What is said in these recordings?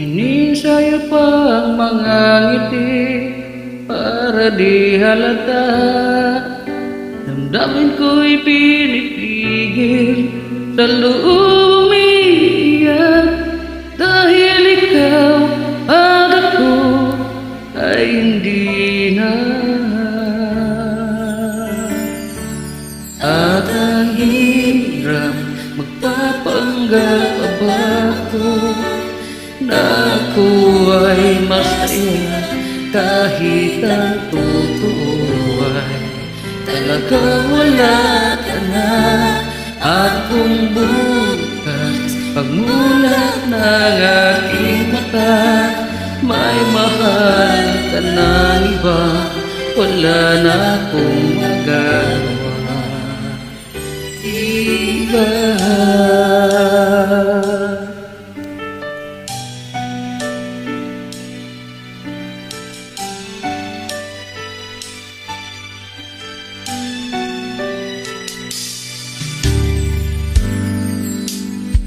Inisaya pa ang mga ngiti para di halata. Damdamin ko'y pinipigil sa loob umiiyak, dahil ikaw at ako ay hindi na. At ang hirap magpapanggap pa ba ko na ako ay masaya, kahit ang totoo ay talaga wala ka na. At kung bukas pagmulat ng aking mata, may mahal ka na iba, wala na akong magagawa. Diba?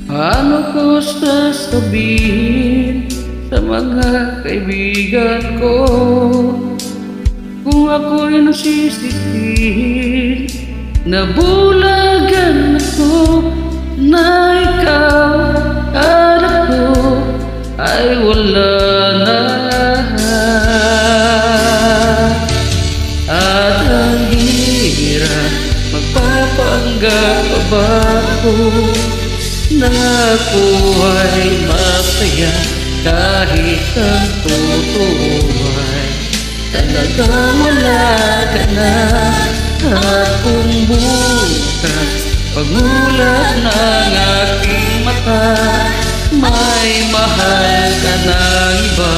Paano ko sasabihin sa mga kaibigan ko kung ako'y nasisisihin? Nabulagan ako na ikaw at ako ay wala na. At ang hirap magpapanggap pa ba ako na ako ay masaya, kahit ang totoo ay talaga wala ka na. At kung bukas pagmulat ng aking mata, may mahal ka na iba,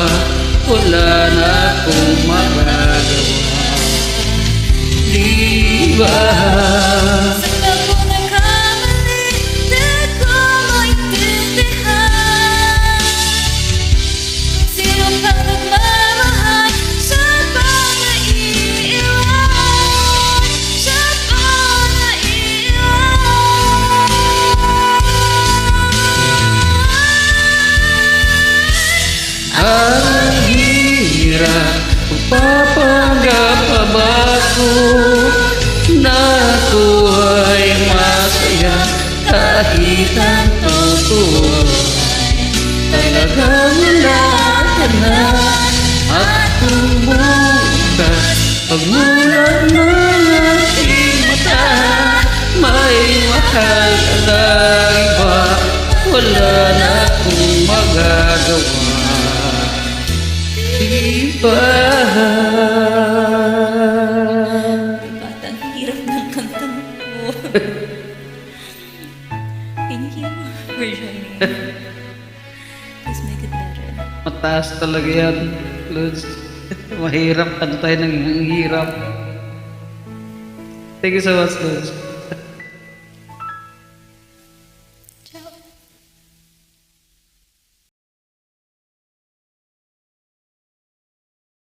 wala na akong magagawa. Diba? Ang hirap magpapanggap pa ba ko na ako ay masaya, kahit ang totoo talaga wala ka na. At kung bukas pagmulat ng aking mata, may mahal ka na iba, wala na akong magagawa. Diba? Ba't ang hirap ng kanta mo po? Thank you for joining. Please make it better. Mataas talaga yan, Lods. Mahirap kantay ng hirap. Thank you so much, Lods.